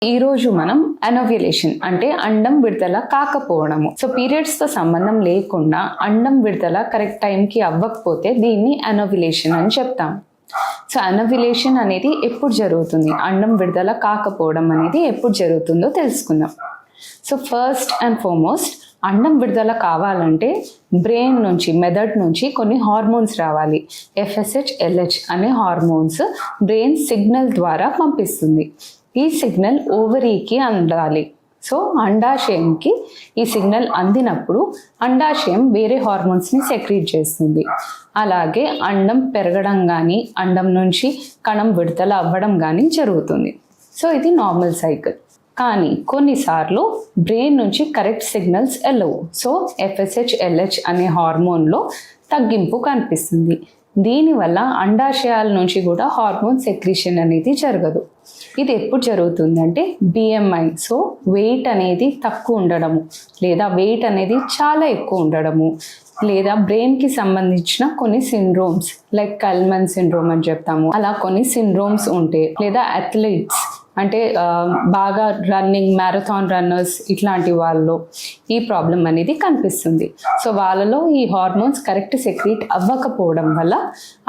ఈ రోజు మనం అనోవ్యులేషన్ అంటే అండం విడుదల కాకపోవడము. సో పీరియడ్స్ తో సంబంధం లేకుండా అండం విడుదల కరెక్ట్ టైంకి అవ్వకపోతే దీన్ని అనోవ్యులేషన్ అని చెప్తాం. సో అనోవ్యులేషన్ అనేది ఎప్పుడు జరుగుతుంది, అండం విడుదల కాకపోవడం అనేది ఎప్పుడు జరుగుతుందో తెలుసుకుందాం. సో ఫస్ట్ అండ్ ఫార్మోస్ట్ అండం విడుదల కావాలంటే బ్రెయిన్ నుంచి, మెదడు నుంచి కొన్ని హార్మోన్స్ రావాలి. FSH, LH అనే హార్మోన్స్ బ్రెయిన్ సిగ్నల్ ద్వారా పంపిస్తుంది. ఈ సిగ్నల్ ఓవరీకి అందాలి. సో అండాశయంకి ఈ సిగ్నల్ అందినప్పుడు అండాశయం వేరే హార్మోన్స్ని సెక్రీట్ చేస్తుంది. అలాగే అండం పెరగడం కానీ, అండం నుంచి కణం విడుదల అవ్వడం కానీ జరుగుతుంది. సో ఇది నార్మల్ సైకిల్. కానీ కొన్నిసార్లు బ్రెయిన్ నుంచి కరెక్ట్ సిగ్నల్స్ వెళ్ళవు. సో FSH, LH అనే హార్మోన్లో తగ్గింపు కనిపిస్తుంది. దీనివల్ల అండాశయాల నుంచి కూడా హార్మోన్ సెక్రీషన్ అనేది జరగదు. ఇది ఎప్పుడు జరుగుతుందంటే BMI, సో వెయిట్ అనేది తక్కువ ఉండడము, లేదా వెయిట్ అనేది చాలా ఎక్కువ ఉండడము, లేదా బ్రెయిన్కి సంబంధించిన కొన్ని సిండ్రోమ్స్ లైక్ కల్మన్ సిండ్రోమ్ అని చెప్తాము, అలా కొన్ని సిండ్రోమ్స్ ఉంటే, లేదా అథ్లెట్స్ అంటే బాగా రన్నింగ్, మ్యారథాన్ రన్నర్స్ ఇట్లాంటి వాళ్ళలో ఈ ప్రాబ్లం అనేది కనిపిస్తుంది. సో వాళ్ళలో ఈ హార్మోన్స్ కరెక్ట్ సెక్రీట్ అవ్వకపోవడం వల్ల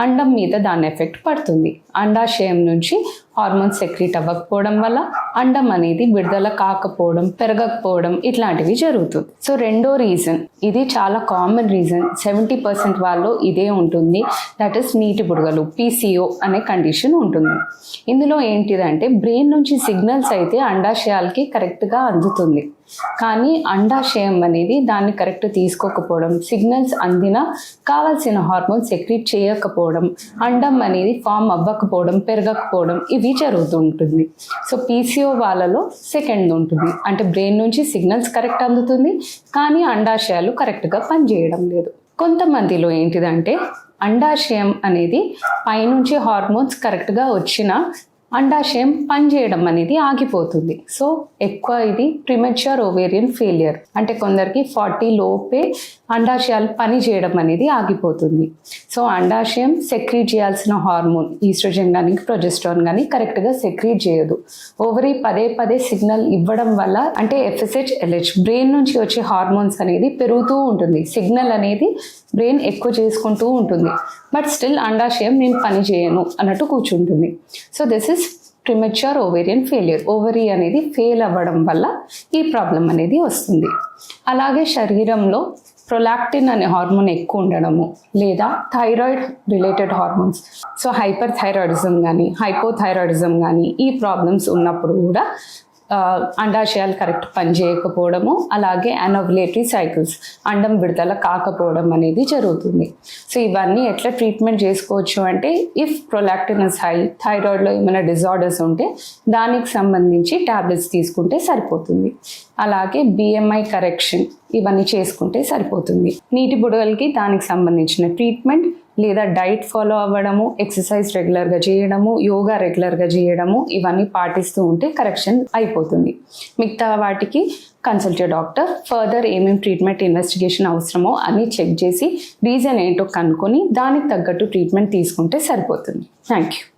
అండం మీద దాని ఎఫెక్ట్ పడుతుంది. అండాశయం నుంచి హార్మోన్స్ సెక్రీట్ అవ్వకపోవడం వల్ల అండం అనేది విడుదల కాకపోవడం, పెరగకపోవడం ఇట్లాంటివి జరుగుతుంది. సో రెండో రీజన్, ఇది చాలా కామన్ రీజన్, 70% వాళ్ళు ఇదే ఉంటుంది. దట్ ఈస్ నీటి బుడగలు, PCO అనే కండిషన్ ఉంటుంది. ఇందులో ఏంటిదంటే బ్రెయిన్ నుంచి సిగ్నల్స్ అయితే అండాశయాలకి కరెక్ట్గా అందుతుంది, కానీ అండాశయం అనేది దాన్ని కరెక్ట్ తీసుకోకపోవడం, సిగ్నల్స్ అందినా కావాల్సిన హార్మోన్ సెక్రీట్ చేయకపోవడం, అండం అనేది ఫామ్ అవ్వకపోవడం, పెరగకపోవడం ఇవి జరుగుతూ ఉంటుంది. సో PCO వాళ్ళలో సెకండ్ ఉంటుంది, అంటే బ్రెయిన్ నుంచి సిగ్నల్స్ కరెక్ట్ అందుతుంది కానీ అండాశయాలు కరెక్ట్గా పనిచేయడం లేదు. కొంతమందిలో ఏంటిదంటే అండాశయం అనేది పైనుంచి హార్మోన్స్ కరెక్ట్గా వచ్చినా అండాశయం పనిచేయడం అనేది ఆగిపోతుంది. సో ఎక్కువ ఇది ప్రిమెచ్యూర్ ఓవేరియన్ ఫెయిలియర్, అంటే కొందరికి 40 లోపే అండాశయాలు పని చేయడం అనేది ఆగిపోతుంది. సో అండాశయం సెక్రీట్ చేయాల్సిన హార్మోన్ ఈస్ట్రోజన్ కానీ, ప్రొజెస్ట్రాన్ కానీ కరెక్ట్గా సెక్రీట్ చేయదు. ఓవరీ పదే పదే సిగ్నల్ ఇవ్వడం వల్ల, అంటే FSH, LH బ్రెయిన్ నుంచి వచ్చే హార్మోన్స్ అనేది పెరుగుతూ ఉంటుంది, సిగ్నల్ అనేది బ్రెయిన్ ఎక్కువ చేసుకుంటూ ఉంటుంది, బట్ స్టిల్ అండాశయం నేను పని చేయను అన్నట్టు కూర్చుంటుంది. So this is premature ovarian failure. Ovary అనేది ఫెయిల్ అవ్వడం వల్ల ఈ ప్రాబ్లం అనేది వస్తుంది. అలాగే శరీరంలో ప్రొలాక్టిన్ అనే హార్మోన్ ఎక్కువ ఉండడము, లేదా thyroid related hormones, so hyper thyroidism కానీ, హైపోథైరాయిడిజం కానీ ఈ ప్రాబ్లమ్స్ ఉన్నప్పుడు కూడా అండాశయాలు కరెక్ట్ పనిచేయకపోవడము, అలాగే అనోవ్యులేటరీ సైకిల్స్, అండం విడుదల కాకపోవడం అనేది జరుగుతుంది. సో ఇవన్నీ ఎట్లా ట్రీట్మెంట్ చేసుకోవచ్చు అంటే, ఇఫ్ ప్రొలాక్టిన్ ఇస్ హై, థైరాయిడ్లో ఏమైనా డిజార్డర్స్ ఉంటే దానికి సంబంధించి టాబ్లెట్స్ తీసుకుంటే సరిపోతుంది. అలాగే BMI కరెక్షన్ ఇవన్నీ చేసుకుంటే సరిపోతుంది. నీటి బుడగలకి దానికి సంబంధించిన ట్రీట్మెంట్, లేదా డైట్ ఫాలో అవ్వడము, ఎక్సర్సైజ్ రెగ్యులర్గా చేయడము, యోగా రెగ్యులర్గా చేయడము ఇవన్నీ పాటిస్తూ ఉంటే కరెక్షన్ అయిపోతుంది. మిగతా వాటికి కన్సల్ట్ డాక్టర్. ఫర్దర్ ఏమేమి ట్రీట్మెంట్ ఇన్వెస్టిగేషన్ అవసరమో అని చెక్ చేసి రీజన్ ఏంటో కనుక్కొని దానికి తగ్గట్టు ట్రీట్మెంట్ తీసుకుంటే సరిపోతుంది. Thank you.